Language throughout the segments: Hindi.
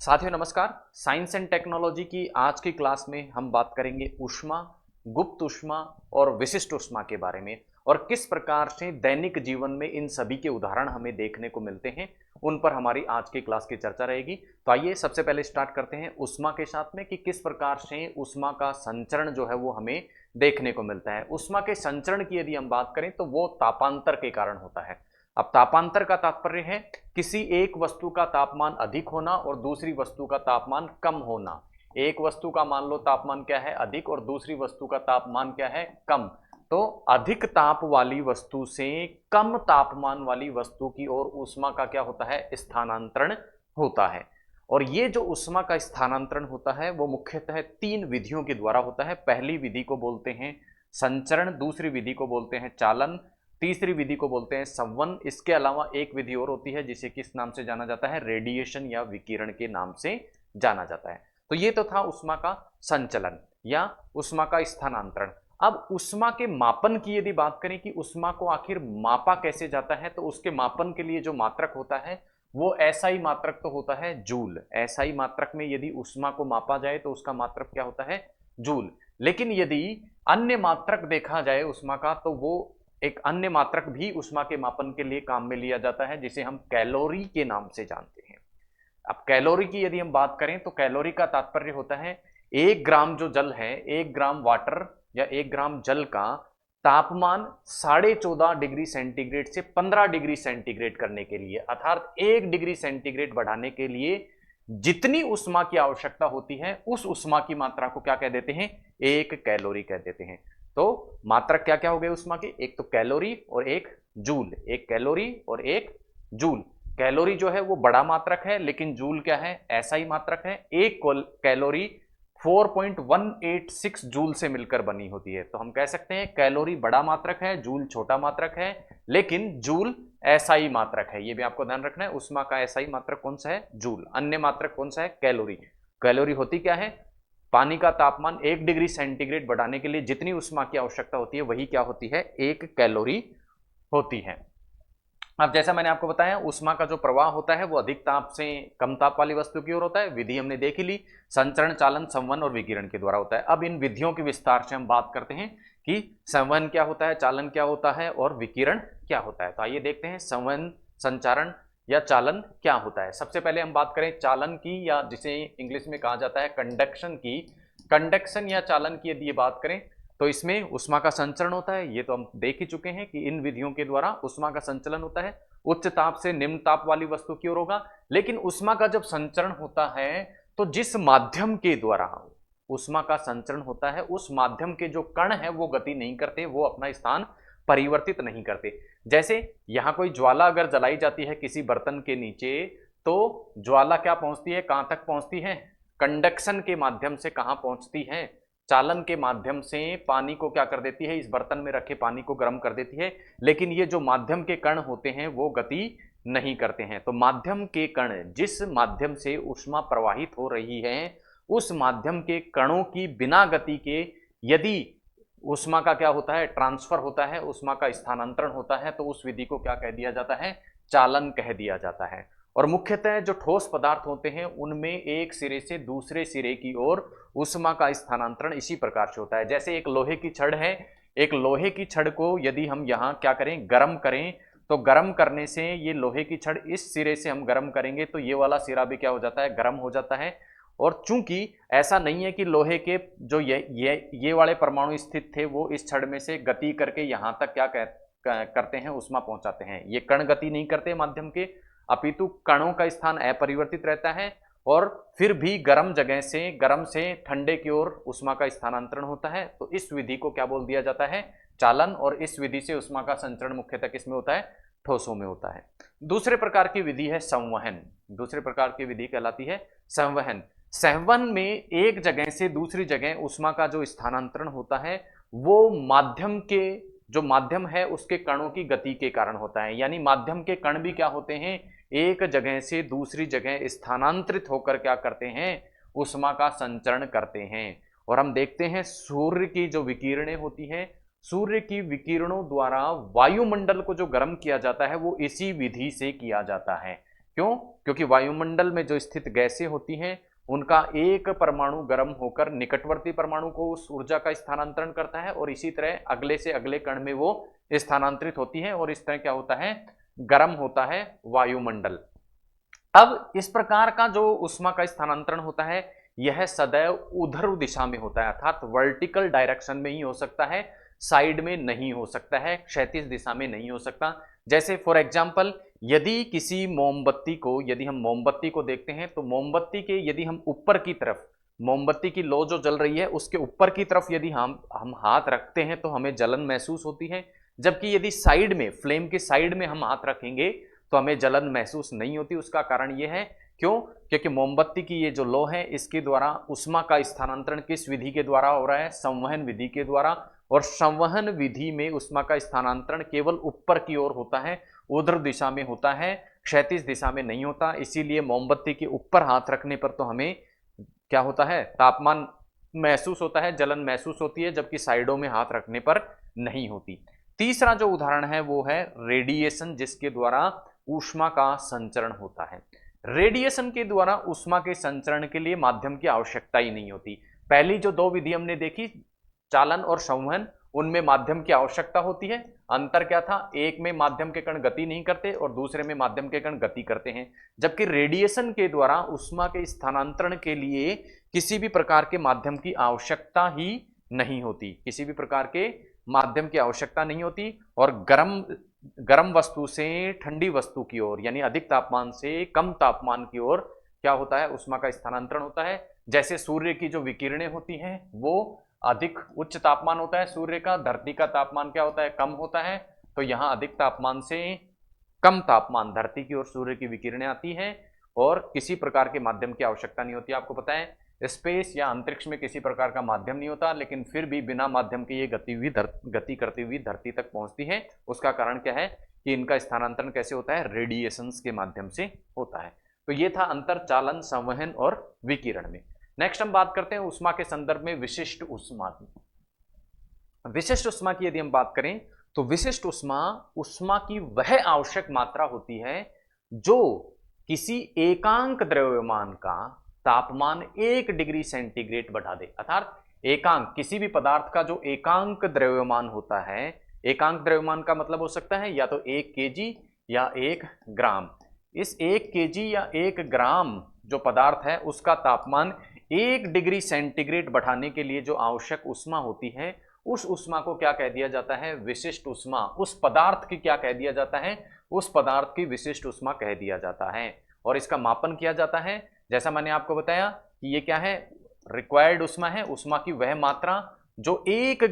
साथियों नमस्कार। साइंस एंड टेक्नोलॉजी की आज की क्लास में हम बात करेंगे ऊष्मा, गुप्त ऊष्मा और विशिष्ट ऊष्मा के बारे में और किस प्रकार से दैनिक जीवन में इन सभी के उदाहरण हमें देखने को मिलते हैं, उन पर हमारी आज की क्लास की चर्चा रहेगी। तो आइए सबसे पहले स्टार्ट करते हैं ऊष्मा के साथ में कि किस प्रकार से ऊष्मा का संचरण जो है वो हमें देखने को मिलता है। ऊष्मा के संचरण की यदि हम बात करें तो वो तापांतर के कारण होता है। अब तापांतर का तात्पर्य है किसी एक वस्तु का तापमान अधिक होना और दूसरी वस्तु का तापमान कम होना। एक वस्तु का मान लो तापमान क्या है अधिक और दूसरी वस्तु का तापमान क्या है कम, तो अधिक ताप वाली वस्तु से कम तापमान वाली वस्तु की ओर ऊष्मा का क्या होता है, स्थानांतरण होता है। और ये जो ऊष्मा का स्थानांतरण होता है वो मुख्यतः तीन विधियों के द्वारा होता है। पहली विधि को बोलते हैं संचरण, दूसरी विधि को बोलते हैं चालन, तीसरी विधि को बोलते हैं संवहन। इसके अलावा एक विधि और होती है जिसे किस नाम से जाना जाता है, रेडिएशन या विकिरण के नाम से जाना जाता है। तो ये तो था ऊष्मा का संचलन या ऊष्मा का स्थानांतरण। अब ऊष्मा के मापन की यदि बात करें कि ऊष्मा को आखिर मापा कैसे जाता है, तो उसके मापन के लिए जो मात्रक होता है वो एसआई मात्रक तो होता है जूल। एसआई मात्रक में यदि ऊष्मा को मापा जाए तो उसका मात्रक क्या होता है, जूल। लेकिन यदि अन्य मात्रक देखा जाए ऊष्मा का तो वो एक अन्य मात्रक भी ऊष्मा के मापन के लिए काम में लिया जाता है जिसे हम कैलोरी के नाम से जानते हैं। अब कैलोरी की यदि हम बात करें तो कैलोरी का तात्पर्य होता है 1 ग्राम जो जल है, 1 ग्राम वाटर या 1 ग्राम जल का तापमान 14.5 डिग्री सेंटीग्रेड से 15 डिग्री सेंटीग्रेड करने के लिए, अर्थात 1 डिग्री सेंटीग्रेड बढ़ाने के लिए जितनी ऊष्मा की आवश्यकता होती है उस ऊष्मा की मात्रा को क्या कह देते हैं, 1 कैलोरी कह देते हैं। तो मात्रक क्या क्या हो गए ऊष्मा की, एक तो कैलोरी और एक जूल। 1 कैलोरी और 1 जूल। कैलोरी जो है वो बड़ा मात्रक है लेकिन जूल क्या है, ऐसा ही मात्रक है। 1 कैलोरी 4.186 जूल से मिलकर बनी होती है। तो हम कह सकते हैं कैलोरी बड़ा मात्रक है, जूल छोटा मात्रक है, लेकिन जूल एसआई मात्रक है। ये भी आपको ध्यान रखना है। ऊष्मा का एसआई मात्रक कौन सा है, जूल। अन्य मात्रक कौन सा है, कैलोरी। कैलोरी होती क्या है, पानी का तापमान 1 डिग्री सेंटीग्रेड बढ़ाने के लिए जितनी ऊष्मा की आवश्यकता होती है वही क्या होती है, 1 कैलोरी होती है। अब जैसा मैंने आपको बताया ऊष्मा का जो प्रवाह होता है वो अधिक ताप से कम ताप वाली वस्तु की ओर होता है। विधि हमने देख ही ली, संचरण, चालन, संवहन और विकिरण के द्वारा होता है। अब इन विधियों के विस्तार से हम बात करते हैं कि संवहन क्या होता है, चालन क्या होता है और विकिरण क्या होता है। तो आइए देखते हैं संवहन, संचारण या चालन क्या होता है। सबसे पहले हम बात करें चालन की, या जिसे इंग्लिश में कहा जाता है कंडक्शन की। कंडक्शन या चालन की यदि ये बात करें तो इसमें ऊष्मा का संचरण होता है। ये तो हम देख ही चुके हैं कि इन विधियों के द्वारा ऊष्मा का संचलन होता है, उच्च ताप से निम्न ताप वाली वस्तु की ओर होगा। लेकिन ऊष्मा का जब संचरण होता है तो जिस माध्यम के द्वारा ऊष्मा का संचरण होता है उस माध्यम के जो कण है वो गति नहीं करते, वो अपना स्थान परिवर्तित नहीं करते। जैसे यहां कोई ज्वाला अगर जलाई जाती है किसी बर्तन के नीचे, तो ज्वाला क्या पहुंचती है, कहां तक पहुंचती है, कंडक्शन के माध्यम से कहां पहुंचती है, चालन के माध्यम से पानी को क्या कर देती है, इस बर्तन में रखे पानी को गर्म कर देती है। लेकिन ये जो माध्यम के कण होते हैं वो गति नहीं करते हैं। तो माध्यम के कण, जिस माध्यम से ऊष्मा प्रवाहित हो रही है उस माध्यम के कणों की बिना गति के यदि ऊष्मा का क्या होता है, ट्रांसफर होता है, ऊष्मा का स्थानांतरण होता है, तो उस विधि को क्या कह दिया जाता है, चालन कह दिया जाता है। और मुख्यतः जो ठोस पदार्थ होते हैं उनमें एक सिरे से दूसरे सिरे की ओर ऊष्मा का स्थानांतरण इसी प्रकार से होता है। जैसे एक लोहे की छड़ है, एक लोहे की छड़ को यदि हम यहाँ क्या करें, गर्म करें, तो गर्म करने से ये लोहे की छड़ इस सिरे से हम गर्म करेंगे तो ये वाला सिरा भी क्या हो जाता है, गर्म हो जाता है। और चूंकि ऐसा नहीं है कि लोहे के जो ये वाले परमाणु स्थित थे वो इस छड़ में से गति करके यहां तक क्या करते हैं, ऊष्मा पहुंचाते हैं। ये कण गति नहीं करते माध्यम के, अपितु कणों का स्थान अपरिवर्तित रहता है और फिर भी गर्म जगह से, गर्म से ठंडे की ओर ऊष्मा का स्थानांतरण होता है। तो इस विधि को क्या बोल दिया जाता है, चालन। और इस विधि से ऊष्मा का संचरण मुख्यतः किसमें होता है, ठोसों में होता है। दूसरे प्रकार की विधि है संवहन। दूसरे प्रकार की विधि कहलाती है संवहन। संवहन में एक जगह से दूसरी जगह ऊष्मा का जो स्थानांतरण होता है वो माध्यम के, जो माध्यम है उसके कणों की गति के कारण होता है। यानी माध्यम के कण भी क्या होते हैं, एक जगह से दूसरी जगह स्थानांतरित होकर क्या करते हैं, ऊष्मा का संचरण करते हैं। और हम देखते हैं सूर्य की जो विकिरणें होती हैं, सूर्य की विकिरणों द्वारा वायुमंडल को जो गर्म किया जाता है वो इसी विधि से किया जाता है। क्यों? क्योंकि वायुमंडल में जो स्थित गैसें होती हैं उनका एक परमाणु गर्म होकर निकटवर्ती परमाणु को उस ऊर्जा का स्थानांतरण करता है और इसी तरह अगले से अगले कण में वो स्थानांतरित होती है और इस तरह क्या होता है, गर्म होता है वायुमंडल। अब इस प्रकार का जो ऊष्मा का स्थानांतरण होता है यह सदैव ऊर्ध्व दिशा में होता है, अर्थात वर्टिकल डायरेक्शन में ही हो सकता है, साइड में नहीं हो सकता है, क्षैतिज दिशा में नहीं हो सकता। जैसे फॉर एग्जांपल यदि किसी मोमबत्ती को, यदि हम मोमबत्ती को देखते हैं तो मोमबत्ती के यदि हम ऊपर की तरफ, मोमबत्ती की लौ जो जल रही है उसके ऊपर की तरफ यदि हम हाथ रखते हैं तो हमें जलन महसूस होती है, जबकि यदि साइड में, फ्लेम के साइड में हम हाथ रखेंगे तो हमें जलन महसूस नहीं होती। उसका कारण यह है, क्यों? क्योंकि मोमबत्ती की ये जो लौ है इसके द्वारा ऊष्मा का स्थानांतरण किस विधि के द्वारा हो रहा है? संवहन विधि के द्वारा। और संवहन विधि में ऊष्मा का स्थानांतरण केवल ऊपर की ओर होता है, ऊर्ध्व दिशा में होता है, क्षैतिज दिशा में नहीं होता। इसीलिए मोमबत्ती के ऊपर हाथ रखने पर तो हमें क्या होता है, तापमान महसूस होता है, जलन महसूस होती है, जबकि साइडों में हाथ रखने पर नहीं होती। तीसरा जो उदाहरण है वो है रेडिएशन, जिसके द्वारा ऊष्मा का संचरण होता है। रेडिएशन के द्वारा ऊष्मा के संचरण के लिए माध्यम की आवश्यकता ही नहीं होती। पहली जो दो विधि हमने देखी, चालन और संवहन, उनमें माध्यम की आवश्यकता होती है। अंतर क्या था? एक में माध्यम के कण गति नहीं करते और दूसरे में माध्यम के कण गति करते हैं। जबकि रेडिएशन के द्वारा ऊष्मा के स्थानांतरण के लिए किसी भी प्रकार के माध्यम की आवश्यकता ही नहीं होती, किसी भी प्रकार के माध्यम की आवश्यकता नहीं होती। और गर्म वस्तु से ठंडी वस्तु की ओर, यानी अधिक तापमान से कम तापमान की ओर क्या होता है, ऊष्मा का स्थानांतरण होता है। जैसे सूर्य की जो विकिरणें होती हैं वो अधिक उच्च तापमान होता है सूर्य का, धरती का तापमान क्या होता है, कम होता है। तो यहां अधिक तापमान से कम तापमान धरती की ओर सूर्य की विकिरणें आती हैं और किसी प्रकार के माध्यम की आवश्यकता नहीं होती। आपको पता है स्पेस या अंतरिक्ष में किसी प्रकार का माध्यम नहीं होता, लेकिन फिर भी बिना माध्यम के ये गति करती हुई धरती तक पहुंचती है। उसका कारण क्या है कि इनका स्थानांतरण कैसे होता है, रेडिएशंस के माध्यम से होता है। तो ये था अंतर चालन, संवहन और विकिरण में। नेक्स्ट हम बात करते हैं ऊष्मा के संदर्भ में विशिष्ट ऊष्मा की। विशिष्ट ऊष्मा की यदि हम बात करें तो विशिष्ट ऊष्मा ऊष्मा की वह आवश्यक मात्रा होती है जो किसी एकांक द्रव्यमान का तापमान 1 डिग्री सेंटीग्रेड बढ़ा दे। अर्थात एकांक, किसी भी पदार्थ का जो एकांक द्रव्यमान होता है, एकांक द्रव्यमान का मतलब हो सकता है या तो 1 केजी या 1 ग्राम। इस 1 केजी या 1 ग्राम जो पदार्थ है उसका तापमान 1 डिग्री सेंटीग्रेड बढ़ाने के लिए जो आवश्यक ऊष्मा होती है, उस ऊष्मा को क्या कह दिया जाता है, विशिष्ट ऊष्मा। उस पदार्थ की क्या कह दिया जाता है, उस पदार्थ की विशिष्ट ऊष्मा कह दिया जाता है। और इसका मापन किया जाता है, जैसा मैंने आपको बताया कि ये क्या है, रिक्वायर्ड ऊष्मा है, ऊष्मा की वह मात्रा जो 1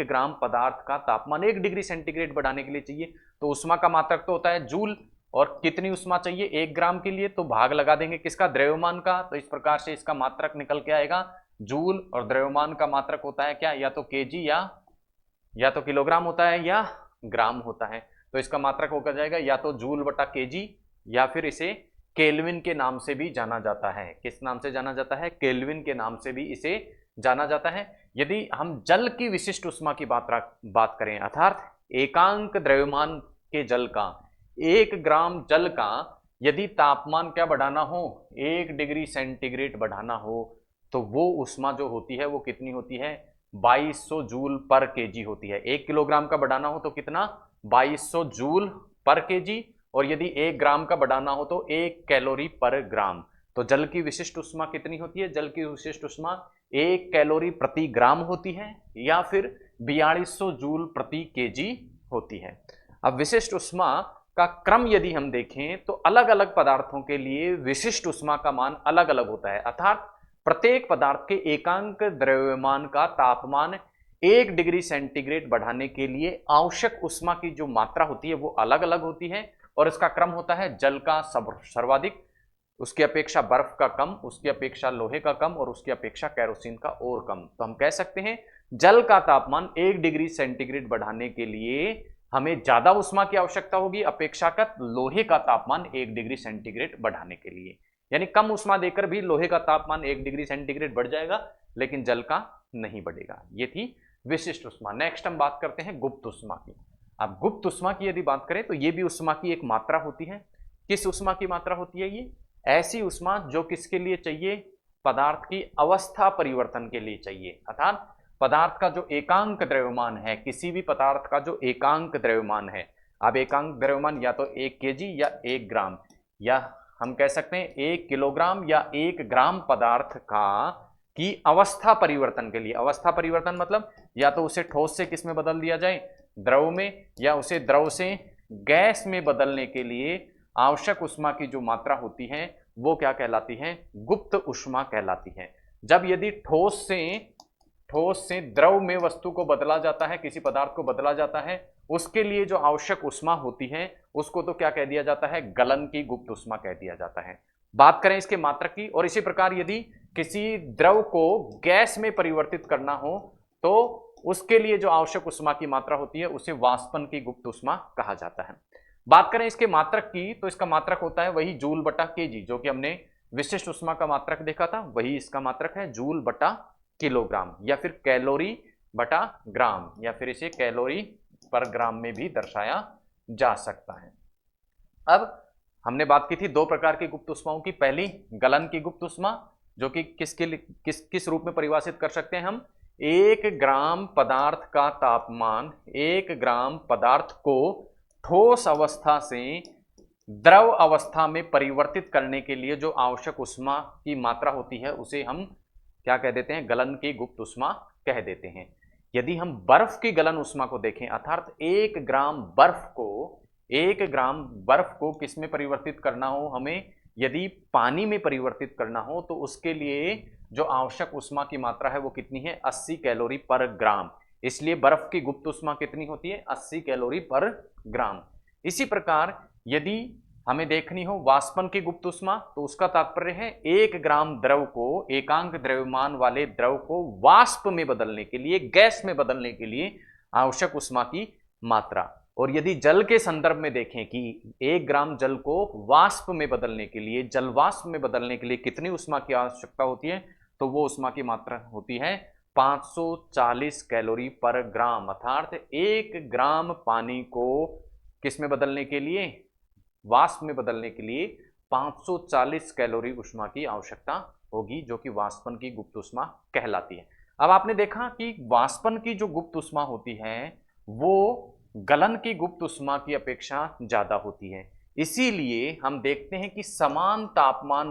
ग्राम पदार्थ का तापमान 1 डिग्री सेंटीग्रेड बढ़ाने के लिए चाहिए। तो ऊष्मा का मात्रक तो होता है जूल, और कितनी ऊष्मा चाहिए 1 ग्राम के लिए, तो भाग लगा देंगे किसका, द्रव्यमान का। तो इस प्रकार से इसका मात्रक निकल के आएगा जूल, और द्रव्यमान का मात्रक होता है क्या, या तो केजी या तो किलोग्राम होता है या ग्राम होता है। तो इसका मात्रक होकर जाएगा या तो जूल बटा केजी, या फिर इसे केल्विन के नाम से भी जाना जाता है। किस नाम से जाना जाता है, केल्विन के नाम से भी इसे जाना जाता है। यदि हम जल की विशिष्ट ऊष्मा की बात करें, अर्थात एकांक द्रव्यमान के जल का, 1 ग्राम जल का यदि तापमान क्या बढ़ाना हो, 1 डिग्री सेंटीग्रेड बढ़ाना हो, तो वो ऊष्मा जो होती है वो कितनी होती है, 2200 जूल पर केजी होती है। 1 किलोग्राम का बढ़ाना हो तो कितना, 2200 जूल पर केजी, और यदि 1 ग्राम का बढ़ाना हो तो 1 कैलोरी पर ग्राम। तो जल की विशिष्ट ऊष्मा कितनी होती है, जल की विशिष्ट ऊष्मा 1 कैलोरी प्रति ग्राम होती है, या फिर 4200 जूल प्रति केजी होती है। अब विशिष्ट ऊष्मा का क्रम यदि हम देखें तो अलग अलग पदार्थों के लिए विशिष्ट ऊष्मा का मान अलग अलग होता है। अर्थात प्रत्येक पदार्थ के एकांक द्रव्यमान का तापमान 1 डिग्री सेंटीग्रेड बढ़ाने के लिए आवश्यक ऊष्मा की जो मात्रा होती है वो अलग अलग होती है, और इसका क्रम होता है जल का सर्वाधिक, उसकी अपेक्षा बर्फ का कम, उसकी अपेक्षा लोहे का कम, और उसकी अपेक्षा केरोसिन का और कम। तो हम कह सकते हैं जल का तापमान 1 डिग्री सेंटीग्रेड बढ़ाने के लिए हमें ज्यादा ऊष्मा की आवश्यकता होगी अपेक्षाकृत लोहे का तापमान 1 डिग्री सेंटीग्रेड बढ़ाने के लिए। यानी कम ऊष्मा देकर भी लोहे का तापमान 1 डिग्री सेंटीग्रेड बढ़ जाएगा, लेकिन जल का नहीं बढ़ेगा। ये थी विशिष्ट ऊष्मा। नेक्स्ट हम बात करते हैं गुप्त ऊष्मा की। अब गुप्त ऊष्मा की यदि बात करें तो ये भी ऊष्मा की एक मात्रा होती है। किस उष्मा की मात्रा होती है ये? ऐसी उष्मा जो किसके लिए चाहिए? पदार्थ की अवस्था परिवर्तन के लिए चाहिए। अर्थात पदार्थ का जो एकांक द्रव्यमान है, किसी भी पदार्थ का जो एकांक द्रव्यमान है, अब एकांक द्रव्यमान या तो 1 केजी या 1 ग्राम, या हम कह सकते हैं 1 किलोग्राम या 1 ग्राम पदार्थ का की अवस्था परिवर्तन के लिए, अवस्था परिवर्तन मतलब या तो उसे ठोस से किस में बदल दिया जाए? द्रव में, या उसे द्रव से गैस में बदलने के लिए आवश्यक उष्मा की जो मात्रा होती है वो क्या कहलाती है? गुप्त उष्मा कहलाती है। जब यदि ठोस से द्रव में वस्तु को बदला जाता है, किसी पदार्थ को बदला जाता है, उसके लिए जो आवश्यक उष्मा होती है उसको तो क्या कह दिया जाता है? गलन की गुप्त उष्मा कह दिया जाता है। बात करें इसके मात्रक की, और इसी प्रकार यदि किसी द्रव को गैस में परिवर्तित करना हो तो उसके लिए जो आवश्यक उष्मा की मात्रा होती है उसे वाष्पन की गुप्त उष्मा कहा जाता है। बात करें इसके मात्रक की, तो इसका मात्रक होता है वही जूल बटा केजी, जो कि हमने विशिष्ट उष्मा का मात्रक देखा था, वही इसका मात्रक है जूल बटा किलोग्राम, या फिर कैलोरी बटा ग्राम, या फिर इसे कैलोरी पर ग्राम में भी दर्शाया जा सकता है। अब हमने बात की थी दो प्रकार की गुप्त उष्माओं की। पहली गलन की गुप्त उष्मा, जो कि किस रूप में परिभाषित कर सकते हैं हम? 1 ग्राम पदार्थ का तापमान 1 ग्राम पदार्थ को ठोस अवस्था से द्रव अवस्था में परिवर्तित करने के लिए जो आवश्यक उष्मा की मात्रा होती है उसे हम क्या कह देते हैं? गलन की गुप्त उष्मा कह देते हैं। यदि हम बर्फ की गलन उष्मा को देखें, अर्थात 1 ग्राम बर्फ को किस में परिवर्तित करना हो हमें? यदि पानी में परिवर्तित करना हो तो उसके लिए जो आवश्यक उष्मा की मात्रा है वो कितनी है? 80 कैलोरी पर ग्राम। इसलिए बर्फ की गुप्त उष्मा कितनी होती है? 80 कैलोरी पर ग्राम। इसी प्रकार यदि हमें देखनी हो वाष्पन की गुप्त उष्मा, तो उसका तात्पर्य है 1 ग्राम द्रव को, एकांक द्रव्यमान वाले द्रव को वाष्प में बदलने के लिए, गैस में बदलने के लिए आवश्यक उष्मा की मात्रा। और यदि जल के संदर्भ में देखें कि 1 ग्राम जल को वाष्प में बदलने के लिए, जल वाष्प में बदलने के लिए कितनी उष्मा की आवश्यकता होती है, तो वो उष्मा की मात्रा होती है 540 कैलोरी पर ग्राम। अर्थात 1 ग्राम पानी को किस में बदलने के लिए? वाष्प में बदलने के लिए 540 कैलोरी उष्मा की आवश्यकता होगी, जो कि वाष्पन की गुप्त उष्मा कहलाती है। अब आपने देखा कि वाष्पन की जो गुप्त उष्मा होती है वो गलन की गुप्त उष्मा की अपेक्षा ज्यादा होती है। इसीलिए हम देखते हैं कि समान तापमान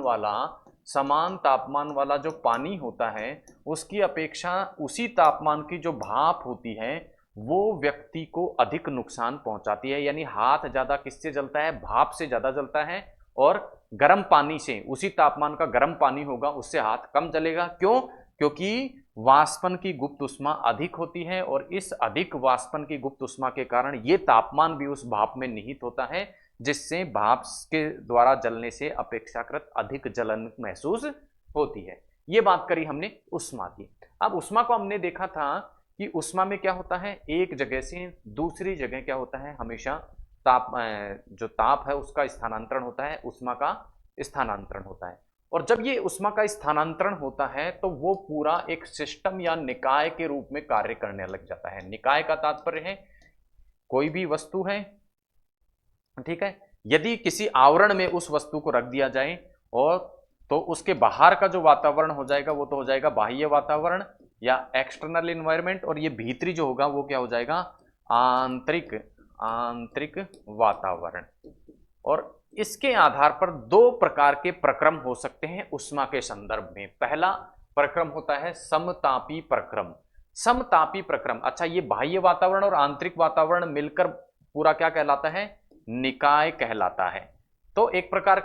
वाला जो पानी होता है उसकी अपेक्षा उसी तापमान की जो भाप होती है वो व्यक्ति को अधिक नुकसान पहुंचाती है। यानी हाथ ज्यादा किससे जलता है? भाप से ज्यादा जलता है, और गर्म पानी से, उसी तापमान का गर्म पानी होगा उससे हाथ कम जलेगा। क्यों? क्योंकि वाष्पन की गुप्त उष्मा अधिक होती है, और इस अधिक वाष्पन की गुप्त उष्मा के कारण ये तापमान भी उस भाप में निहित होता है, जिससे भाप के द्वारा जलने से अपेक्षाकृत अधिक जलन महसूस होती है। ये बात करी हमने उष्मा की। अब उष्मा को हमने देखा था कि उष्मा में क्या होता है? एक जगह से दूसरी जगह क्या होता है? हमेशा जो ताप है उसका स्थानांतरण होता है, उष्मा का स्थानांतरण होता है। और जब ये उष्मा का स्थानांतरण होता है तो वो पूरा एक सिस्टम या निकाय के रूप में कार्य करने लग जाता है। निकाय का तात्पर्य है कोई भी वस्तु है, ठीक है, यदि किसी आवरण में उस वस्तु को रख दिया जाए और तो उसके बाहर का जो वातावरण हो जाएगा वो तो हो जाएगा बाह्य वातावरण या एक्सटर्नल इन्वायरमेंट, और ये भीतरी जो होगा वो क्या हो जाएगा? आंतरिक वातावरण। और इसके आधार पर दो प्रकार के प्रक्रम हो सकते हैं उष्मा के संदर्भ में। पहला प्रक्रम होता है समतापी प्रक्रम। समतापी प्रक्रम, अच्छा, ये बाह्य वातावरण और आंतरिक वातावरण मिलकर पूरा क्या कहलाता है? निकाय कहलाता है। तो एक प्रकार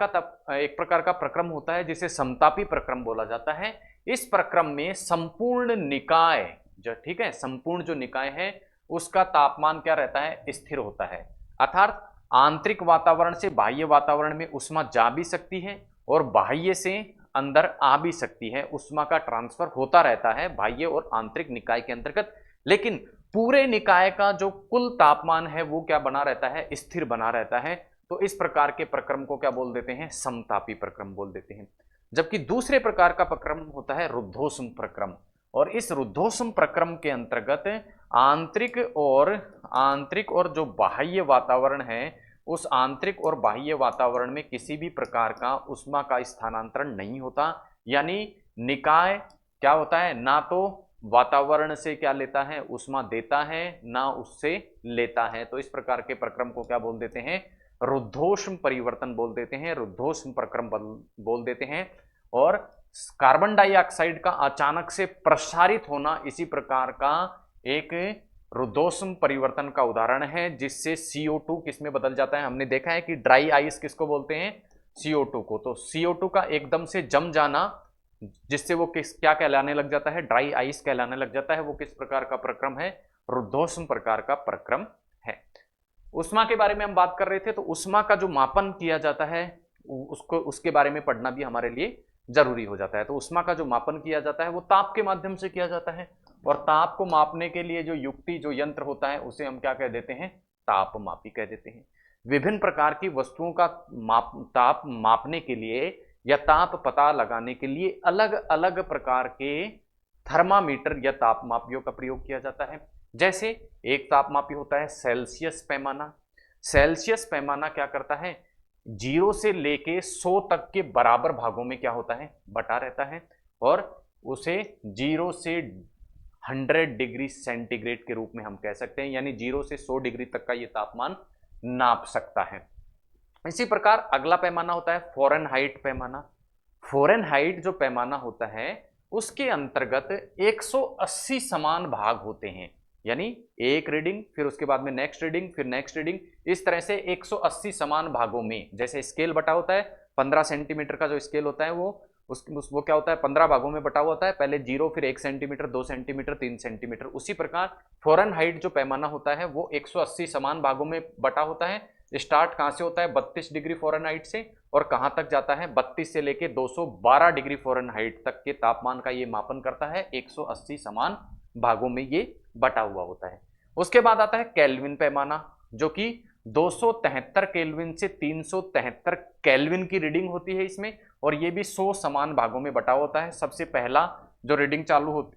का प्रक्रम होता है जिसे समतापी प्रक्रम बोला जाता है। इस प्रक्रम में संपूर्ण निकाय जो, ठीक है, संपूर्ण जो निकाय है उसका तापमान क्या रहता है? स्थिर होता है। अर्थात आंतरिक वातावरण से बाह्य वातावरण में उष्मा जा भी सकती है और बाह्य से अंदर आ भी सकती है। उष्मा का ट्रांसफर होता रहता है बाह्य और आंतरिक निकाय के अंतर्गत, लेकिन पूरे निकाय का जो कुल तापमान है वो क्या बना रहता है? स्थिर बना रहता है। तो इस प्रकार के प्रक्रम को क्या बोल देते हैं? समतापी प्रक्रम बोल देते हैं। जबकि दूसरे प्रकार का प्रक्रम होता है रुद्धोष्म प्रक्रम, और इस रुद्धोष्म प्रक्रम के अंतर्गत आंतरिक और जो बाह्य वातावरण है उस आंतरिक और बाह्य वातावरण में किसी भी प्रकार का उष्मा का स्थानांतरण नहीं होता, यानी निकाय क्या होता है, ना तो वातावरण से क्या लेता है, उष्मा देता है, ना उससे लेता है। तो इस प्रकार के प्रक्रम को क्या बोल देते हैं, रुद्धोष्म परिवर्तन बोल देते हैं, रुद्धोष्म प्रक्रम बोल देते हैं। और कार्बन डाइऑक्साइड का अचानक से प्रसारित होना इसी प्रकार का एक रुद्धोष्म परिवर्तन का उदाहरण है, जिससे CO2 किसमें बदल जाता है। हमने देखा है कि ड्राई आइस किसको बोलते हैं, CO2 को। तो CO2 का एकदम से जम जाना, जिससे वो क्या कहलाने लग जाता है, ड्राई आइस कहलाने लग जाता है, वो किस प्रकार का प्रक्रम है, रुद्धोष्म प्रकार का प्रक्रम है। उष्मा के बारे में हम बात कर रहे थे, तो उष्मा का जो मापन किया जाता है उसको, उसके बारे में पढ़ना भी हमारे लिए जरूरी हो जाता है। तो उष्मा का जो मापन किया जाता है वो ताप के माध्यम से किया जाता है, और ताप को मापने के लिए जो युक्ति, जो यंत्र होता है, उसे हम क्या कह देते हैं, तापमापी कह देते हैं। विभिन्न प्रकार की वस्तुओं का ताप मापने के लिए या ताप पता लगाने के लिए अलग अलग प्रकार के थर्मामीटर या तापमापियों का प्रयोग किया जाता है। जैसे एक तापमापी होता है सेल्सियस पैमाना। सेल्सियस पैमाना क्या करता है, 0 से लेके 100 तक के बराबर भागों में क्या होता है, बटा रहता है, और उसे 0 से 100 डिग्री सेंटीग्रेड के रूप में हम कह सकते हैं, यानी 0 से 100 डिग्री तक का ये तापमान नाप सकता है। इसी प्रकार अगला पैमाना होता है फ़ारेनहाइट पैमाना। फ़ारेनहाइट जो पैमाना होता है उसके अंतर्गत 180 समान भाग होते हैं, यानी एक रीडिंग, फिर उसके बाद में नेक्स्ट रीडिंग, फिर नेक्स्ट रीडिंग, इस तरह से 180 समान भागों में, जैसे स्केल बटा होता है 15 सेंटीमीटर का जो स्केल होता है वो क्या होता है, 15 भागों में बटा हुआ होता है, पहले 0, फिर 1 सेंटीमीटर, 2 सेंटीमीटर, 3 सेंटीमीटर। उसी प्रकार फ़ारेनहाइट जो पैमाना होता है वो 180 समान भागों में बटा होता है। स्टार्ट कहां से होता है, 32 डिग्री फ़ारेनहाइट से, और कहां तक जाता है, 32 से लेके 212 डिग्री फ़ारेनहाइट तक के तापमान का ये मापन करता है। 180 समान भागों में ये बटा हुआ होता है। उसके बाद आता है केल्विन पैमाना, जो कि 273 केल्विन से 373 केल्विन की रीडिंग होती है इसमें, और ये भी 100 समान भागों में बटा होता है। सबसे पहला जो रीडिंग चालू होती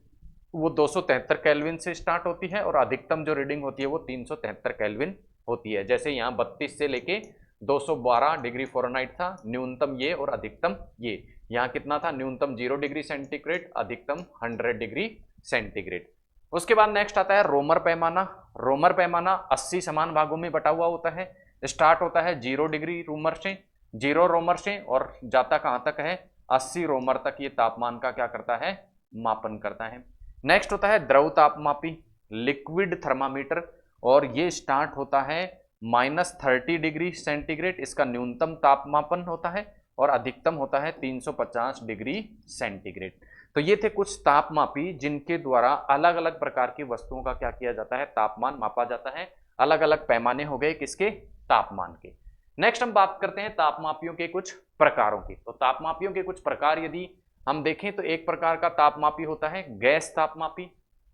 वो 273 केल्विन से स्टार्ट होती है, और अधिकतम जो रीडिंग होती है वो 373 केल्विन होती है। जैसे यहाँ 32 से लेके 212 डिग्री फ़ारेनहाइट था, न्यूनतम ये और अधिकतम ये। यहाँ कितना था, न्यूनतम 0 डिग्री सेंटीग्रेड, अधिकतम 100 डिग्री सेंटीग्रेड। उसके बाद नेक्स्ट आता है रोमर पैमाना। रोमर पैमाना 80 समान भागों में बटा हुआ होता है। स्टार्ट होता है 0 डिग्री रोमर से, 0 रोमर से, और जाता कहाँ तक है, 80 रोमर तक ये तापमान का क्या करता है, मापन करता है। नेक्स्ट होता है द्रव तापमापी, लिक्विड थर्मामीटर, और ये स्टार्ट होता है -30 डिग्री सेंटीग्रेड, इसका न्यूनतम तापमापन होता है, और अधिकतम होता है 350 डिग्री सेंटीग्रेड। तो ये थे कुछ तापमापी जिनके द्वारा अलग अलग प्रकार की वस्तुओं का क्या किया जाता है, तापमान मापा जाता है। अलग अलग पैमाने हो गए किसके, तापमान के। नेक्स्ट हम बात करते हैं तापमापियों के कुछ प्रकारों की। तो तापमापियों के कुछ प्रकार यदि हम देखें तो एक प्रकार का तापमापी होता है गैस तापमापी।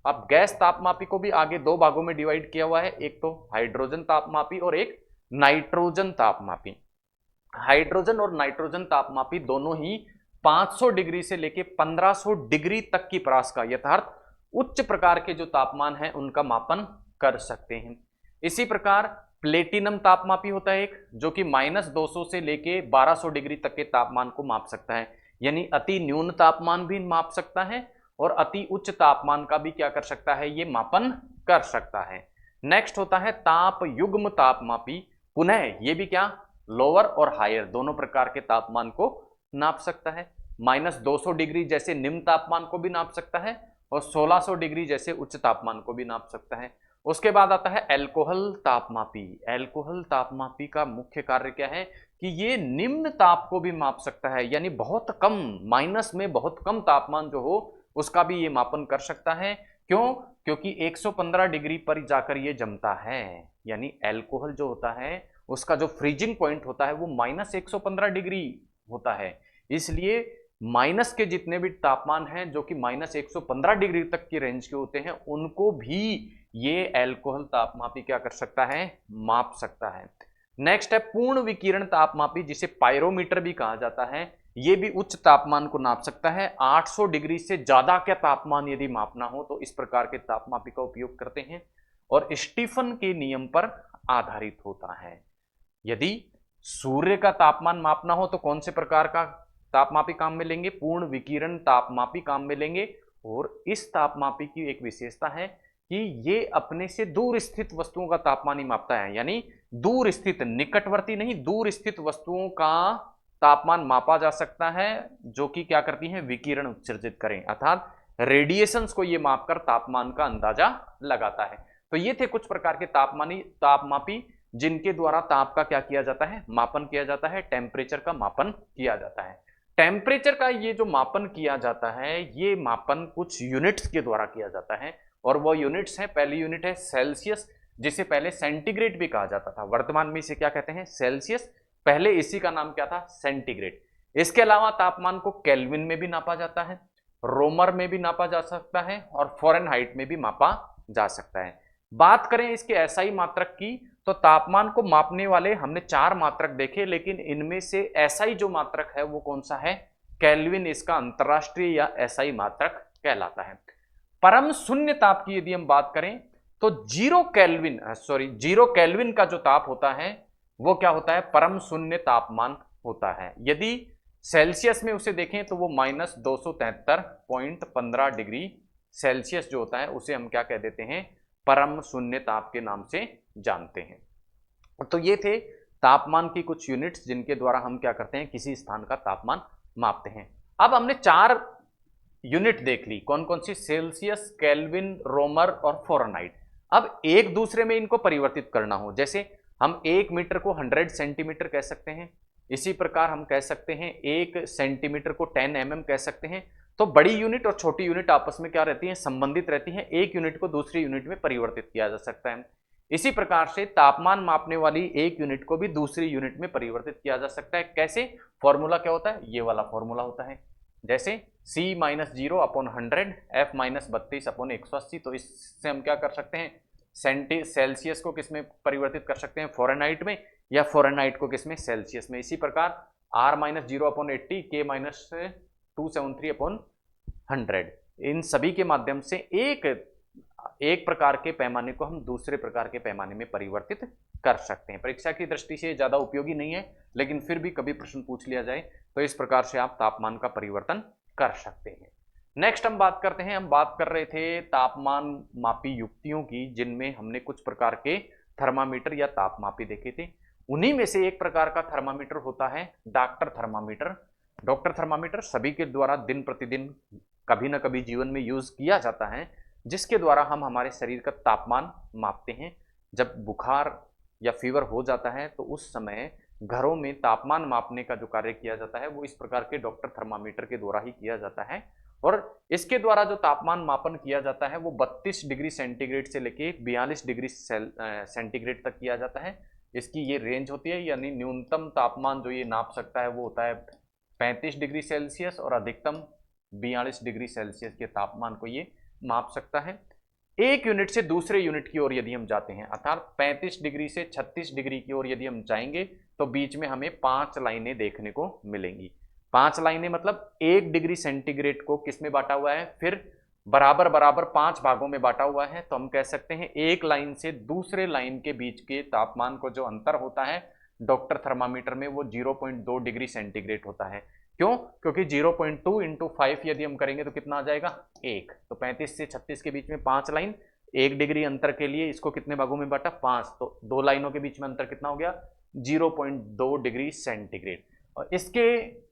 अब गैस तापमापी को भी आगे दो भागों में डिवाइड किया हुआ है, एक तो हाइड्रोजन तापमापी और एक नाइट्रोजन तापमापी। हाइड्रोजन और नाइट्रोजन तापमापी दोनों ही 500 डिग्री से लेके 1500 डिग्री तक की परास का यथार्थ उच्च प्रकार के जो तापमान है उनका मापन कर सकते हैं। इसी प्रकार प्लेटिनम तापमापी होता है एक, जो कि -200 से लेके 1200 डिग्री तक के तापमान को माप सकता है, यानी अति न्यून तापमान भी माप सकता है और अति उच्च तापमान का भी क्या कर सकता है, ये मापन कर सकता है। नेक्स्ट होता है ताप युग्म तापमापी। पुनः ये भी क्या, लोअर और हायर दोनों प्रकार के तापमान को नाप सकता है। -200 डिग्री जैसे निम्न तापमान को भी नाप सकता है, और 1600 डिग्री जैसे उच्च तापमान को भी नाप सकता है। उसके बाद आता है एल्कोहल तापमापी। एल्कोहल तापमापी का मुख्य कार्य क्या है कि ये निम्न ताप को भी माप सकता है, यानी बहुत कम, माइनस में बहुत कम तापमान जो हो उसका भी ये मापन कर सकता है। क्यों, क्योंकि 115 डिग्री पर जाकर ये जमता है, यानी एल्कोहल जो होता है उसका जो फ्रीजिंग पॉइंट होता है वो -115 डिग्री होता है। इसलिए माइनस के जितने भी तापमान हैं जो कि -115 डिग्री तक की रेंज के होते हैं उनको भी ये एल्कोहल तापमापी क्या कर सकता है, माप सकता है। नेक्स्ट है पूर्ण विकिरण तापमापी, जिसे पायरोमीटर भी कहा जाता है। ये भी उच्च तापमान को नाप सकता है। 800 डिग्री से ज्यादा का तापमान यदि मापना हो तो इस प्रकार के तापमापी का उपयोग करते हैं, और स्टीफन के नियम पर आधारित होता है। यदि सूर्य का तापमान मापना हो तो कौन से प्रकार का तापमापी काम में लेंगे? पूर्ण विकिरण तापमापी काम में लेंगे। और इस तापमापी की एक विशेषता है कि ये अपने से दूर स्थित वस्तुओं का तापमान ही मापता है, यानी दूर स्थित, निकटवर्ती नहीं, दूर स्थित वस्तुओं का तापमान मापा जा सकता है जो कि क्या करती हैं? विकिरण उत्सर्जित करें, अर्थात रेडिएशंस को ये मापकर तापमान का अंदाजा लगाता है। तो ये थे कुछ प्रकार के तापमापी जिनके द्वारा ताप का क्या किया जाता है? मापन किया जाता है, टेम्परेचर का मापन किया जाता है। टेम्परेचर का ये जो मापन किया जाता है, ये मापन कुछ यूनिट्स के द्वारा किया जाता है और वो यूनिट्स हैं, पहली यूनिट है सेल्सियस, जिसे पहले सेंटीग्रेड भी कहा जाता था, वर्तमान में इसे क्या कहते हैं? सेल्सियस। पहले इसी का नाम क्या था? सेंटीग्रेड। इसके अलावा तापमान को केल्विन में भी नापा जाता है, रोमर में भी नापा जा सकता है और फ़ारेनहाइट में भी मापा जा सकता है। बात करें इसके एसआई मात्रक की, तो तापमान को मापने वाले हमने 4 मात्रक देखे, लेकिन इनमें से एसआई जो मात्रक है वो कौन सा है? केल्विन इसका अंतरराष्ट्रीय या एसआई मात्रक कहलाता है। परम शून्य ताप की यदि हम बात करें तो जीरो केल्विन का जो ताप होता है वो क्या होता है? परम शून्य तापमान होता है। यदि सेल्सियस में उसे देखें तो वो -273.15 डिग्री सेल्सियस जो होता है उसे हम क्या कह देते हैं? परम शून्य ताप के नाम से जानते हैं। तो ये थे तापमान की कुछ यूनिट्स जिनके द्वारा हम क्या करते हैं? किसी स्थान का तापमान मापते हैं। अब हमने 4 यूनिट देख ली, कौन कौन सी? सेल्सियस, केल्विन, रोमर और फ़ारेनहाइट। अब एक दूसरे में इनको परिवर्तित करना हो, जैसे हम 1 मीटर को 100 सेंटीमीटर कह सकते हैं, इसी प्रकार हम कह सकते हैं 1 सेंटीमीटर को 10 mm कह सकते हैं। तो बड़ी यूनिट और छोटी यूनिट आपस में क्या रहती हैं? संबंधित रहती हैं। एक यूनिट को दूसरी यूनिट में परिवर्तित किया जा सकता है। इसी प्रकार से तापमान मापने वाली एक यूनिट को भी दूसरी यूनिट में परिवर्तित किया जा सकता है। कैसे? फॉर्मूला क्या होता है? ये वाला फॉर्मूला होता है, जैसे C-0/100 F-32/180। तो इससे हम क्या कर सकते हैं? सेल्सियस को किस में परिवर्तित कर सकते हैं? फ़ारेनहाइट में, या फ़ारेनहाइट को किस में? सेल्सियस में। इसी प्रकार R-0/80 K-273/100। इन सभी के माध्यम से एक प्रकार के पैमाने को हम दूसरे प्रकार के पैमाने में परिवर्तित कर सकते हैं। परीक्षा की दृष्टि से ज़्यादा उपयोगी नहीं है, लेकिन फिर भी कभी प्रश्न पूछ लिया जाए तो इस प्रकार से आप तापमान का परिवर्तन कर सकते हैं। नेक्स्ट हम बात करते हैं, हम बात कर रहे थे तापमान मापी युक्तियों की, जिनमें हमने कुछ प्रकार के थर्मामीटर या तापमापी देखे थे। उन्हीं में से एक प्रकार का थर्मामीटर होता है डॉक्टर थर्मामीटर। डॉक्टर थर्मामीटर सभी के द्वारा दिन प्रतिदिन कभी ना कभी जीवन में यूज किया जाता है, जिसके द्वारा हम हमारे शरीर का तापमान मापते हैं। जब बुखार या फीवर हो जाता है तो उस समय घरों में तापमान मापने का जो कार्य किया जाता है वो इस प्रकार के डॉक्टर थर्मामीटर के द्वारा ही किया जाता है। और इसके द्वारा जो तापमान मापन किया जाता है वो 32 डिग्री सेंटीग्रेड से लेके 42 डिग्री सेंटीग्रेड तक किया जाता है। इसकी ये रेंज होती है, यानी न्यूनतम तापमान जो ये नाप सकता है वो होता है 35 डिग्री सेल्सियस और अधिकतम 42 डिग्री सेल्सियस के तापमान को ये माप सकता है। एक यूनिट से दूसरे यूनिट की ओर यदि हम जाते हैं, अर्थात 35 डिग्री से 36 डिग्री की ओर यदि हम जाएंगे तो बीच में हमें 5 लाइनें देखने को मिलेंगी। 5 लाइनें मतलब 1 डिग्री सेंटीग्रेड को किस में बांटा हुआ है? फिर बराबर बराबर 5 भागों में बांटा हुआ है। तो हम कह सकते हैं एक लाइन से दूसरे लाइन के बीच के तापमान को जो अंतर होता है डॉक्टर थर्मामीटर में वो 0.2 डिग्री सेंटीग्रेड होता है। क्यों? क्योंकि 0.2 × 5 यदि हम करेंगे तो कितना आ जाएगा? 1। तो 35 से 36 के बीच में 5 लाइन, 1 डिग्री अंतर के लिए इसको कितने भागों में बांटा? 5। तो 2 लाइनों के बीच में अंतर कितना हो गया? 0.2 डिग्री सेंटीग्रेड। और इसके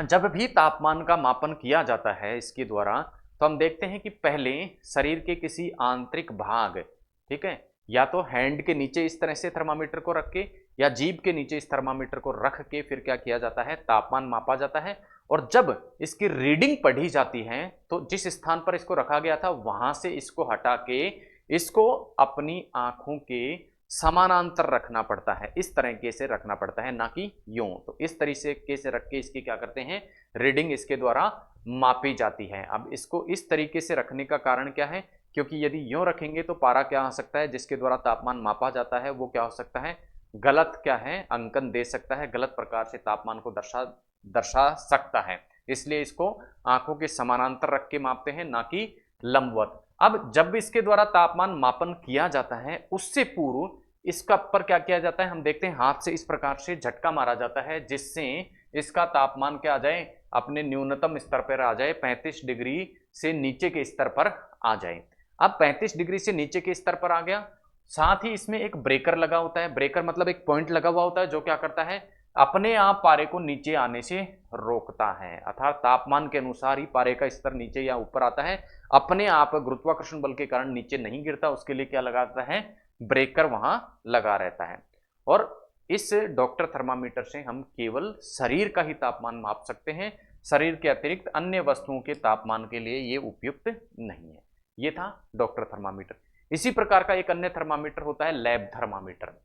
जब भी तापमान का मापन किया जाता है इसके द्वारा, तो हम देखते हैं कि पहले शरीर के किसी आंतरिक भाग, ठीक है, या तो हैंड के नीचे इस तरह से थर्मामीटर को रख के या जीभ के नीचे इस थर्मामीटर को रख के फिर क्या किया जाता है? तापमान मापा जाता है। और जब इसकी रीडिंग पढ़ी जाती है तो जिस स्थान पर इसको रखा गया था वहां से इसको हटा के इसको अपनी आंखों के समानांतर रखना पड़ता है, इस तरीके से रखना पड़ता है, ना कि यूं। तो इस तरीके से रख के इसकी क्या करते हैं? रीडिंग इसके द्वारा मापी जाती है। अब इसको इस तरीके से रखने का कारण क्या है? क्योंकि यदि यूं रखेंगे तो पारा क्या हो सकता है जिसके द्वारा तापमान मापा जाता है वो क्या हो सकता है? गलत क्या है? अंकन दे सकता है, गलत प्रकार से तापमान को दर्शा सकता है। इसलिए इसको आंखों के समानांतर रख के मापते हैं, ना कि लंबवत। अब जब इसके द्वारा तापमान मापन किया जाता है उससे पूर्व इसका पर क्या किया जाता है, हम देखते हैं हाथ से इस प्रकार से झटका मारा जाता है जिससे इसका तापमान क्या आ जाए, अपने न्यूनतम स्तर पर आ जाए, 35 डिग्री से नीचे के स्तर पर आ जाए। अब 35 डिग्री से नीचे के स्तर पर आ गया, साथ ही इसमें एक ब्रेकर लगा होता है। ब्रेकर मतलब एक पॉइंट लगा हुआ होता है जो क्या करता है, अपने आप पारे को नीचे आने से रोकता है, अर्थात तापमान के अनुसार ही पारे का स्तर नीचे या ऊपर आता है, अपने आप गुरुत्वाकर्षण बल के कारण नीचे नहीं गिरता। उसके लिए क्या लगाता है, ब्रेकर वहां लगा रहता है। और इस डॉक्टर थर्मामीटर से हम केवल शरीर का ही तापमान माप सकते हैं, शरीर के अतिरिक्त अन्य वस्तुओं के तापमान के लिए ये उपयुक्त नहीं है। ये था डॉक्टर थर्मामीटर। इसी प्रकार का एक अन्य थर्मामीटर होता है लैब थर्मामीटर,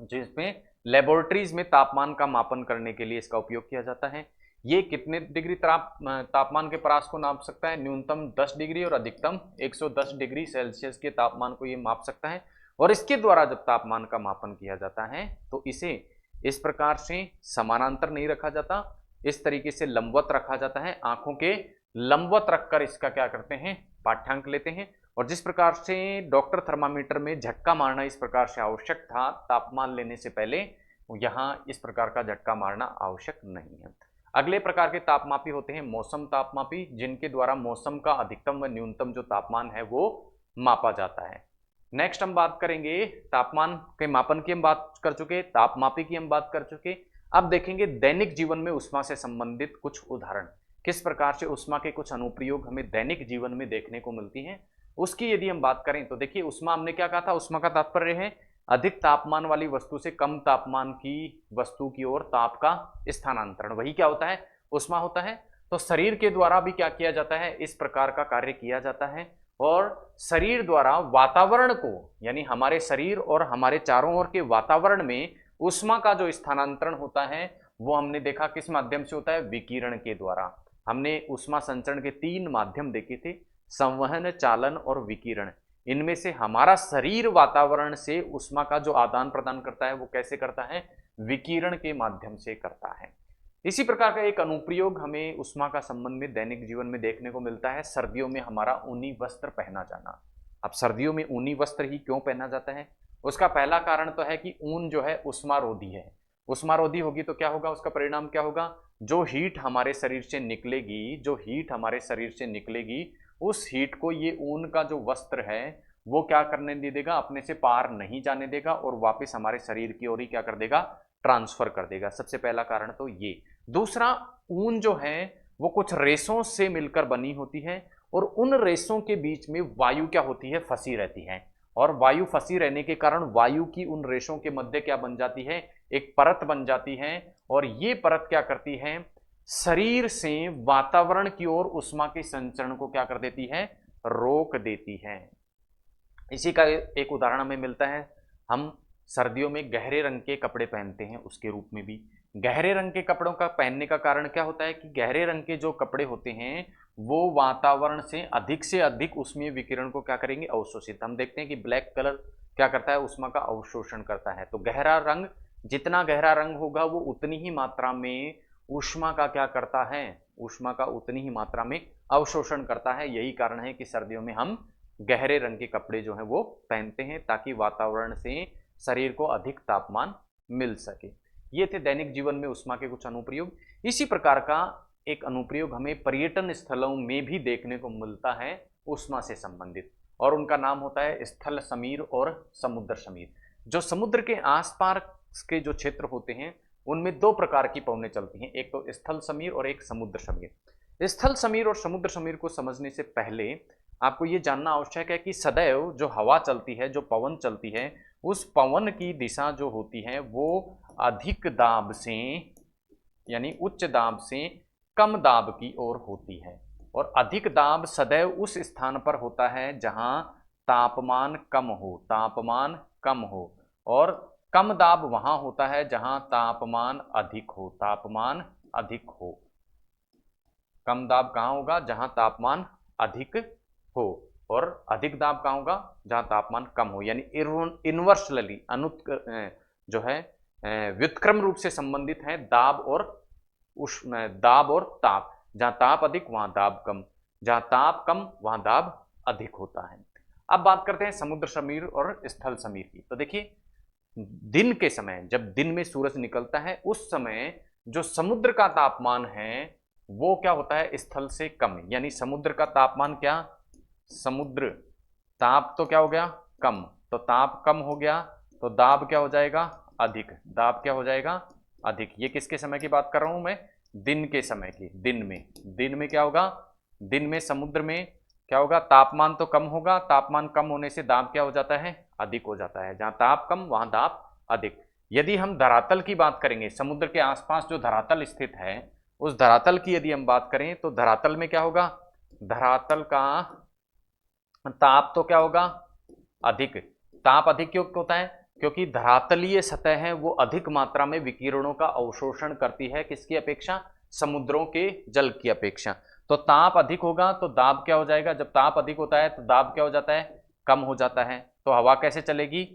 जिसमें लेबोरेटरीज में तापमान का मापन करने के लिए इसका उपयोग किया जाता है। ये कितने डिग्री तापमान के परास को नाप सकता है, न्यूनतम 10 डिग्री और अधिकतम 110 डिग्री सेल्सियस के तापमान को ये माप सकता है। और इसके द्वारा जब तापमान का मापन किया जाता है तो इसे इस प्रकार से समानांतर नहीं रखा जाता, इस तरीके से लंबवत रखा जाता है। आंखों के लंबवत रखकर इसका क्या करते हैं, पाठ्यांक लेते हैं। और जिस प्रकार से डॉक्टर थर्मामीटर में झटका मारना इस प्रकार से आवश्यक था तापमान लेने से पहले, यहां इस प्रकार का झटका मारना आवश्यक नहीं है। अगले प्रकार के तापमापी होते हैं मौसम तापमापी, जिनके द्वारा मौसम का अधिकतम व न्यूनतम जो तापमान है वो मापा जाता है। नेक्स्ट हम बात करेंगे तापमान के मापन की, हम बात कर चुके, तापमापी की हम बात कर चुके। अब देखेंगे दैनिक जीवन में उष्मा से संबंधित कुछ उदाहरण, किस प्रकार से उष्मा के कुछ अनुप्रयोग हमें दैनिक जीवन में देखने को मिलती हैं, उसकी यदि हम बात करें तो देखिए उष्मा हमने क्या कहा था, उष्मा का तात्पर्य है अधिक तापमान वाली वस्तु से कम तापमान की वस्तु की ओर ताप का स्थानांतरण, वही क्या होता है, उष्मा होता है। तो शरीर के द्वारा भी क्या किया जाता है, इस प्रकार का कार्य किया जाता है। और शरीर द्वारा वातावरण को, यानी हमारे शरीर और हमारे चारों ओर के वातावरण में उष्मा का जो स्थानांतरण होता है वो हमने देखा किस माध्यम से होता है, विकिरण के द्वारा। हमने उष्मा संचरण के 3 माध्यम देखे थे, संवहन, चालन और विकिरण। इनमें से हमारा शरीर वातावरण से उष्मा का जो आदान प्रदान करता है वो कैसे करता है, विकिरण के माध्यम से करता है। इसी प्रकार का एक अनुप्रयोग हमें उष्मा का संबंध में दैनिक जीवन में देखने को मिलता है, सर्दियों में हमारा ऊनी वस्त्र पहना जाना। अब सर्दियों में ऊनी वस्त्र ही क्यों पहना जाता है, उसका पहला कारण तो है कि ऊन जो है उष्मारोधी है। उष्मारोधी होगी तो क्या होगा, उसका परिणाम क्या होगा, जो हीट हमारे शरीर से निकलेगी, जो हीट हमारे शरीर से निकलेगी उस हीट को ये ऊन का जो वस्त्र है वो क्या करने दे देगा, अपने से पार नहीं जाने देगा और वापस हमारे शरीर की ओर ही क्या कर देगा, ट्रांसफर कर देगा। सबसे पहला कारण तो ये। दूसरा, ऊन जो है वो कुछ रेशों से मिलकर बनी होती है और उन रेशों के बीच में वायु क्या होती है, फंसी रहती है। और वायु फंसी रहने के कारण वायु की उन रेशों के मध्य क्या बन जाती है, एक परत बन जाती है। और ये परत क्या करती है, शरीर से वातावरण की ओर उष्मा के संचरण को क्या कर देती है, रोक देती है। इसी का एक उदाहरण हमें मिलता है, हम सर्दियों में गहरे रंग के कपड़े पहनते हैं, उसके रूप में भी गहरे रंग के कपड़ों का पहनने का कारण क्या होता है कि गहरे रंग के जो कपड़े होते हैं वो वातावरण से अधिक उष्मीय विकिरण को क्या करेंगे, अवशोषित। हम देखते हैं कि ब्लैक कलर क्या करता है, उष्मा का अवशोषण करता है। तो गहरा रंग, जितना गहरा रंग होगा वो उतनी ही मात्रा में ऊष्मा का क्या करता है, ऊष्मा का उतनी ही मात्रा में अवशोषण करता है। यही कारण है कि सर्दियों में हम गहरे रंग के कपड़े जो हैं वो पहनते हैं ताकि वातावरण से शरीर को अधिक तापमान मिल सके। ये थे दैनिक जीवन में उष्मा के कुछ अनुप्रयोग। इसी प्रकार का एक अनुप्रयोग हमें पर्यटन स्थलों में भी देखने को मिलता है उष्मा से संबंधित, और उनका नाम होता है स्थल समीर और समुद्र समीर। जो समुद्र के आसपास के जो क्षेत्र होते हैं उनमें 2 प्रकार की पवनें चलती हैं, एक तो स्थल समीर और एक समुद्र समीर। स्थल समीर और समुद्र समीर को समझने से पहले आपको ये जानना आवश्यक है कि सदैव जो हवा चलती है, जो पवन चलती है, उस पवन की दिशा जो होती है वो अधिक दाब से, यानी उच्च दाब से कम दाब की ओर होती है। और अधिक दाब सदैव उस स्थान पर होता है जहां तापमान कम हो, तापमान कम हो। और कम दाब वहां होता है जहां तापमान अधिक हो, तापमान अधिक हो। कम दाब कहां होगा, जहां तापमान अधिक हो, और अधिक दाब कहां होगा, जहां तापमान कम हो। यानी इनवर्सली जो है व्युत्क्रम रूप से संबंधित है दाब और ताप। जहां ताप अधिक वहां दाब कम, जहां ताप कम वहां दाब अधिक होता है। अब बात करते हैं समुद्र समीर और स्थल समीर की। तो देखिए, दिन के समय, जब दिन में सूरज निकलता है, उस समय जो समुद्र का तापमान है वो क्या होता है, स्थल से कम। यानी समुद्र का तापमान क्या, समुद्र ताप तो क्या हो गया, कम, तो ताप कम हो गया तो दाब क्या हो जाएगा, अधिक। दाब क्या हो जाएगा, अधिक। ये किसके समय की बात कर रहा हूं मैं, दिन के समय की। दिन में क्या होगा, दिन में समुद्र में क्या होगा, तापमान तो कम होगा, तापमान कम होने से दाब क्या हो जाता है, अधिक हो जाता है। जहां ताप कम वहां दाब अधिक। यदि हम धरातल की बात करेंगे, समुद्र के आसपास जो धरातल स्थित है, उस धरातल की यदि हम बात करें तो धरातल में क्या होगा, धरातल का ताप तो क्या होगा, अधिक। ताप अधिक क्यों होता है, क्योंकि धरातलीय सतह है वो अधिक मात्रा में विकिरणों का अवशोषण करती है, किसकी अपेक्षा, समुद्रों के जल की अपेक्षा। तो ताप अधिक होगा तो दाब क्या हो जाएगा, जब ताप अधिक होता है तो दाब क्या हो जाता है, कम हो जाता है। तो हवा कैसे चलेगी,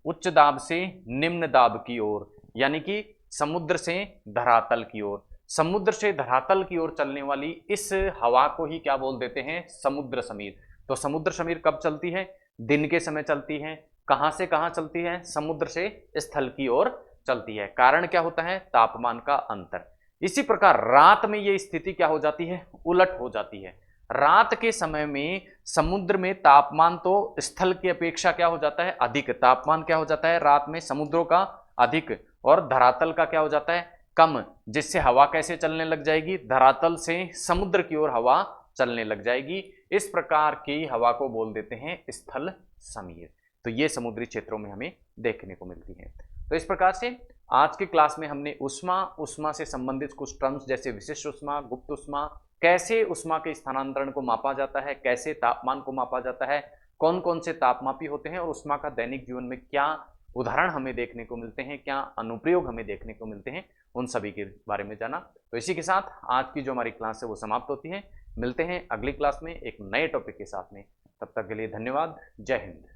उच्च दाब से निम्न दाब की ओर, यानी कि समुद्र से धरातल की ओर। समुद्र से धरातल की ओर चलने वाली इस हवा को ही क्या बोल देते हैं, समुद्र समीर। तो समुद्र समीर कब चलती है, दिन के समय चलती है। कहां से कहां चलती है, समुद्र से स्थल की ओर चलती है। कारण क्या होता है, तापमान का अंतर। इसी प्रकार रात में ये स्थिति क्या हो जाती है, उलट हो जाती है। रात के समय में समुद्र में तापमान तो स्थल की अपेक्षा क्या हो जाता है, अधिक। तापमान क्या हो जाता है रात में समुद्रों का, अधिक, और धरातल का क्या हो जाता है, कम। जिससे हवा कैसे चलने लग जाएगी, धरातल से समुद्र की ओर हवा चलने लग जाएगी। इस प्रकार की हवा को बोल देते हैं स्थल समीर। तो ये समुद्री क्षेत्रों में हमें देखने को मिलती है। तो इस प्रकार से आज की क्लास में हमने उष्मा से संबंधित कुछ टर्म्स जैसे विशिष्ट उष्मा, गुप्त उष्मा, कैसे उष्मा के स्थानांतरण को मापा जाता है, कैसे तापमान को मापा जाता है, कौन कौन से तापमापी होते हैं, और उष्मा का दैनिक जीवन में क्या उदाहरण हमें देखने को मिलते हैं, क्या अनुप्रयोग हमें देखने को मिलते हैं, उन सभी के बारे में जाना। तो इसी के साथ आज की जो हमारी क्लास है वो समाप्त होती है। मिलते हैं अगली क्लास में एक नए टॉपिक के साथ में। तब तक के लिए धन्यवाद। जय हिंद।